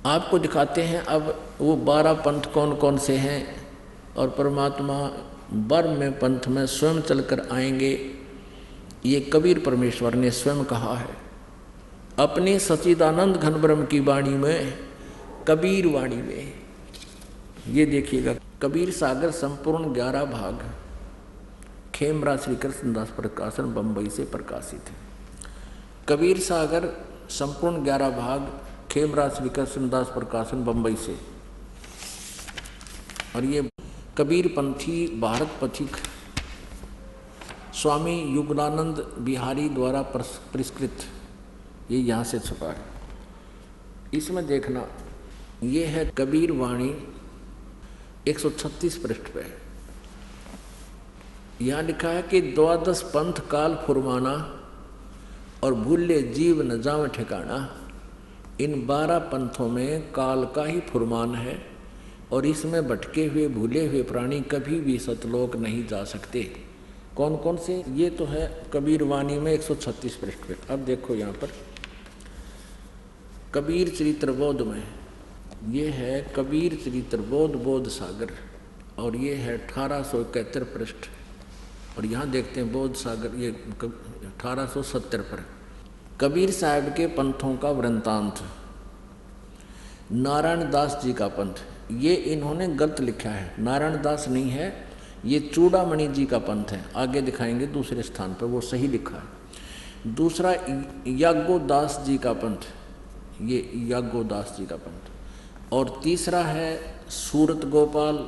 आपको दिखाते हैं अब वो 12 पंथ कौन कौन से हैं और परमात्मा 12वें पंथ में स्वयं चलकर आएंगे। ये कबीर परमेश्वर ने स्वयं कहा है अपने सच्चिदानंद घन ब्रह्म की वाणी में, कबीर वाणी में। ये देखिएगा, कबीर सागर संपूर्ण 11 भाग खेमरा श्री कृष्णदास प्रकाशन बंबई से प्रकाशित है। कबीर सागर संपूर्ण 11 भाग खेमरा श्री कृष्णदास प्रकाशन बंबई से। और ये कबीर पंथी भारत पथिक स्वामी युगलानंद बिहारी द्वारा परिष्कृत, ये यहाँ से छपा है। इसमें देखना, ये है कबीर वाणी 136 पृष्ठ पे। यहाँ लिखा है कि 12 पंथ काल फुरमाना और भूले जीव न जावे ठिकाना। इन 12 पंथों में काल का ही फुरमान है और इसमें भटके हुए भूले हुए प्राणी कभी भी सतलोक नहीं जा सकते। कौन कौन से? ये तो है कबीर वाणी में 136 पृष्ठ पे। अब देखो यहाँ पर कबीर चरित्र बोध में, ये है कबीर चरित्र बोध बोध सागर और ये है 1871 पृष्ठ। और यहाँ देखते हैं बोध सागर, ये 1870 पर कबीर साहब के पंथों का वृंतांत। नारायण दास जी का पंथ, ये इन्होंने गलत लिखा है, नारायण दास नहीं है, ये चूड़ामणि जी का पंथ है। आगे दिखाएंगे दूसरे स्थान पर वो सही लिखा है। दूसरा याज्ञोदास जी का पंथ, ये याज्ञोदास जी का पंथ। और तीसरा है सूरत गोपाल,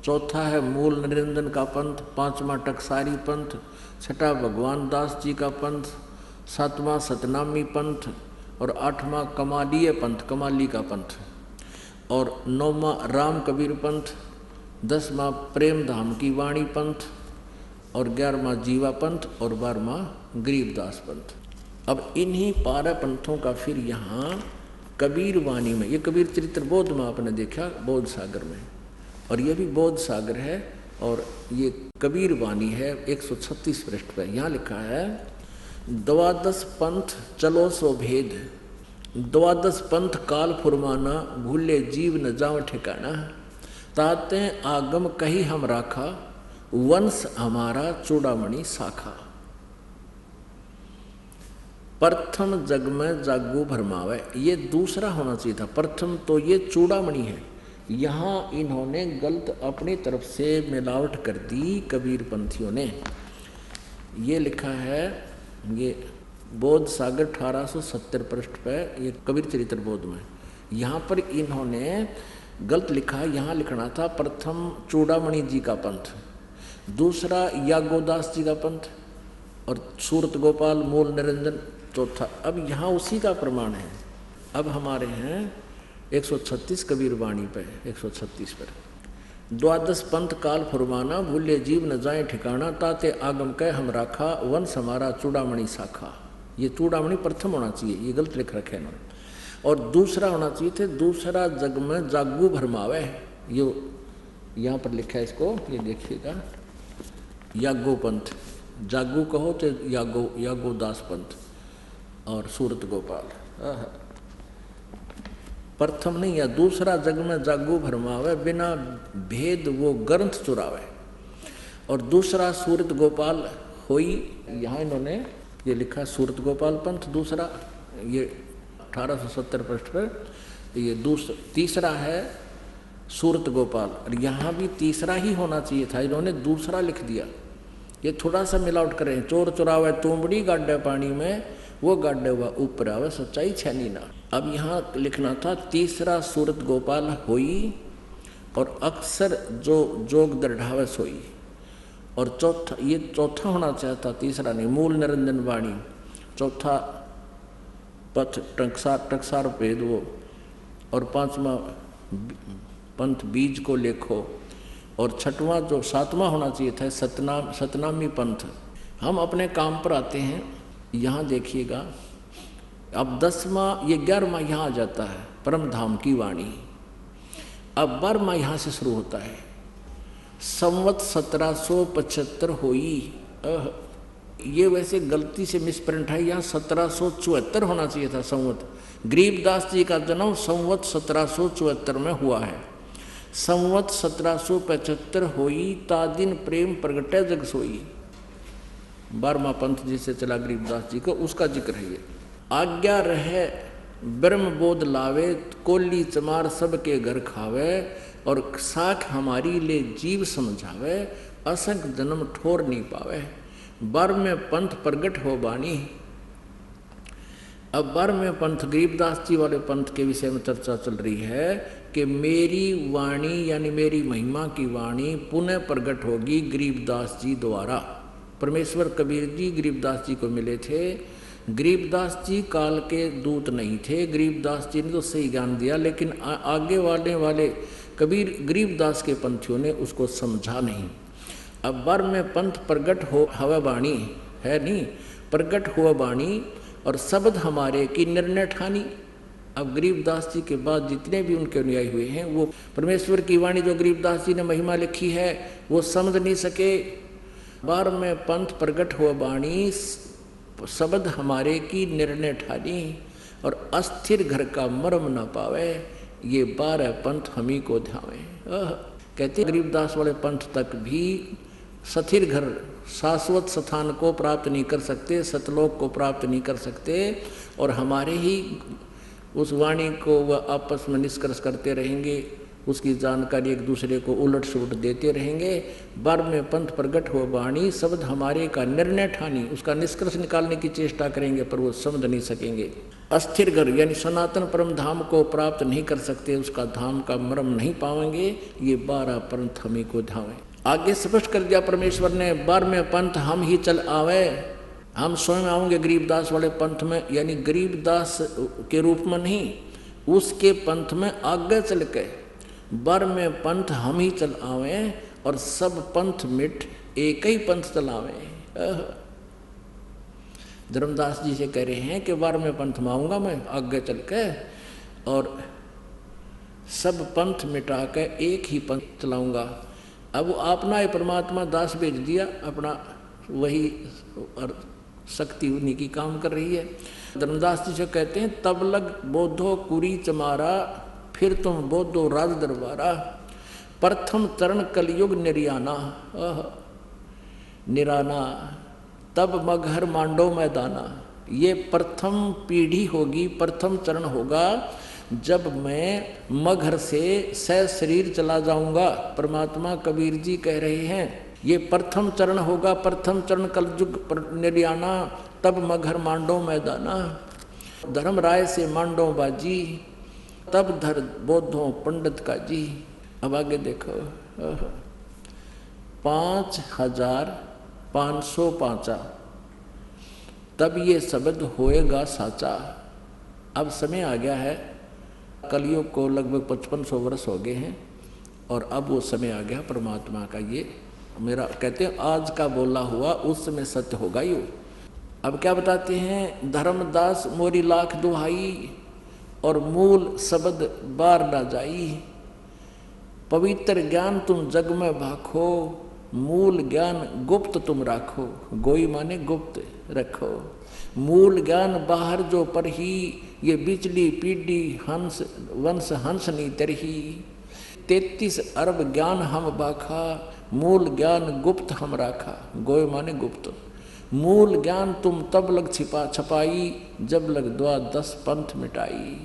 चौथा है मूल निरंजन का पंथ, पांचवा टकसारी पंथ, छठा भगवान दास जी का पंथ, सातवां सतनामी पंथ और आठवां कमालीय पंथ, कमाली का पंथ, और नौवां राम कबीर पंथ, 10वां प्रेम धाम की वाणी पंथ और 11वां जीवा पंथ और 12वां गरीबदास पंथ। अब इन्हीं 12 पंथों का फिर यहाँ कबीर वाणी में, ये कबीर चरित्र बोध में आपने देखा बोध सागर में, और ये भी बोध सागर है और ये कबीर वाणी है 136 पृष्ठ पर। यहाँ लिखा है 12 पंथ चलो सो भेद, 12 पंथ काल फुरमाना भूले जीव न जाओ ठिकाना। ताते आगम कही हम राखा, वंश हमारा चूड़ामणि शाखा। प्रथम जग में जागू भरमावे, ये दूसरा होना चाहिए था, प्रथम तो ये चूड़ामणि है। यहाँ इन्होंने गलत अपनी तरफ से मिलावट कर दी कबीर पंथियों ने। ये लिखा है, ये बोध सागर 1870 पृष्ठ पर, ये कबीर चरित्र बोध में। यहाँ पर इन्होंने गलत लिखा, यहाँ लिखना था प्रथम चूड़ामणि जी का पंथ, दूसरा याज्ञोदास जी का पंथ और सूरत गोपाल मूल निरंजन चौथा। अब यहाँ उसी का प्रमाण है। अब हमारे हैं 136 कबीर वाणी पे, 136 पर 12 पंथ काल फुरमाना भूले जीव न जाए ठिकाना। ताते आगम कह हम राखा, वंश हमारा चूड़ामणि शाखा। ये चूड़ामणि प्रथम होना चाहिए, ये गलत लिख रखे हैं इन्होंने। और दूसरा होना चाहिए थे दूसरा जग में जागू भरमावे, ये यहाँ पर लिखा है इसको, ये देखिएगा याज्ञो पंथ, जागू कहो तो याज्ञोदास पंथ और सूरत गोपाल। प्रथम नहीं, या दूसरा जग में जागू भरमावे, बिना भेद वो ग्रंथ चुरावे। और दूसरा सूरत गोपाल होई, यहाँ इन्होंने ये लिखा सूरत गोपाल पंथ दूसरा, ये 1870 पृष्ठ पर। ये तीसरा है सूरत गोपाल, और यहाँ भी तीसरा ही होना चाहिए था, इन्होंने दूसरा लिख दिया। ये थोड़ा सा मिलावट करें, चोर चुरावे तुमड़ी गाड्डे पानी में, वो गाड्डे हुआ ऊपर आवे सच्चाई छैनी ना। अब यहाँ लिखना था तीसरा सूरत गोपाल होई और अक्सर जो जोग दृढ़ावे सोई। और चौथा, ये चौथा होना चाहता, तीसरा नहीं, मूल निरंजन वाणी। चौथा पथ टकसार भेद वो, और 5वां पंथ बीज को लेखो, और 6वां जो 7वां होना चाहिए था सतनामी पंथ। हम अपने काम पर आते हैं, यहाँ देखिएगा अब 10वां, ये 11वां यहाँ आ जाता है परम धाम की वाणी। अब 12वां यहाँ से शुरू होता है, संवत 1775 होई। ये वैसे गलती से मिसप्रिंट है, यहाँ 1774 होना चाहिए था संवत, गरीबदास जी का जन्म संवत 1774 में हुआ है। संवत 1775 होई ता दिन प्रेम प्रगटे जग सोई। 12वां पंथ जिसे चला गरीबदास जी को, उसका जिक्र है ये। आज्ञा रहे ब्रह्म बोध लावे, कोली चमार सबके घर खावे, और साख हमारी ले जीव समझावे, असंख जन्म ठोर नहीं पावे। 12वें पंथ प्रगट हो बानी। अब 12वें पंथ गरीबदास जी वाले पंथ के विषय में चर्चा चल रही है कि मेरी वाणी यानी मेरी महिमा की वाणी पुनः प्रकट होगी गरीबदास जी द्वारा। परमेश्वर कबीर जी गरीबदास जी को मिले थे। गरीबदास जी काल के दूत नहीं थे, गरीबदास जी ने तो सही ज्ञान दिया, लेकिन आगे वाले कबीर गरीबदास के पंथियों ने उसको समझा नहीं। अब 12वें पंथ प्रगट हो हवा बाणी है नहीं, प्रगट हुआ बाणी और शब्द हमारे की निर्णय ठानी। अब गरीबदास जी के बाद जितने भी उनके अनुयायी हुए हैं वो परमेश्वर की वाणी जो गरीबदास जी ने महिमा लिखी है वो समझ नहीं सके। 12वें पंथ प्रगट हुआ बाणी शब्द हमारे की निर्णय ठानी, और अस्थिर घर का मर्म न पावे, ये 12 पंथ हमी को ध्यावे। कहते गरीबदास वाले पंथ तक भी स्थिर घर शाश्वत स्थान को प्राप्त नहीं कर सकते, सतलोक को प्राप्त नहीं कर सकते, और हमारे ही उस वाणी को वह आपस में निष्कर्ष करते रहेंगे, उसकी जानकारी एक दूसरे को उलट सुलट देते रहेंगे। 12वें पंथ प्रगट हो वाणी शब्द हमारे का निर्णय ठानी, उसका निष्कर्ष निकालने की चेष्टा करेंगे पर वो समझ नहीं सकेंगे। अस्थिर घर यानी सनातन परम धाम को प्राप्त नहीं कर सकते, उसका धाम का मर्म नहीं पाएंगे। ये 12 पंथ हमें को धावे। आगे स्पष्ट कर दिया परमेश्वर ने, 12वें पंथ हम ही चल आवे, हम स्वयं आएंगे गरीबदास वाले पंथ में, यानी गरीबदास के रूप में नहीं, उसके पंथ में आगे चल के 12वें पंथ हम ही चल आवे और सब पंथ मिट एक ही पंथ चलावे। धर्मदास जी से कह रहे हैं कि 12वें पंथ में आऊँगा मैं आगे चल के, और सब पंथ मिटा के एक ही पंथ चलाऊँगा। अब अपना ही परमात्मा दास भेज दिया, अपना वही और शक्ति उन्हीं की काम कर रही है। धर्मदास जी से कहते हैं, तब लग बोधो कुरी चमारा, फिर तुम बोधो राज दरबारा, प्रथम चरण कलयुग निर्याना, निराना तब मगहर मांडो मैदाना। ये प्रथम पीढ़ी होगी, प्रथम चरण होगा जब मैं मगहर से शरीर चला जाऊंगा। परमात्मा कबीर जी कह रहे हैं ये प्रथम चरण होगा, प्रथम चरण कलयुग निर्याना, तब मगहर मांडो मैदाना। धर्म राय से मांडो बाजी, तब धर बोधो पंडित का जी। अब आगे देखो, 5505 तब ये शब्द होएगा साचा। अब समय आ गया है, कलयुग को लगभग 5500 वर्ष हो गए हैं, और अब वो समय आ गया परमात्मा का। ये मेरा कहते हैं आज का बोला हुआ उस समय सत्य होगा यो। अब क्या बताते हैं, धर्मदास मोरी लाख दुहाई, और मूल शब्द बार ना जाई। पवित्र ज्ञान तुम जग में भाखो, मूल ज्ञान गुप्त तुम राखो। गोई माने गुप्त रखो, मूल ज्ञान बाहर जो पर ही, ये बिचली पीढ़ी हंस वंश हंस नहीं तरही। 33 अरब ज्ञान हम बाखा, मूल ज्ञान गुप्त हम राखा। गोय माने गुप्त। मूल ज्ञान तुम तब लग छपाई, जब लग 10 पंथ मिटाई।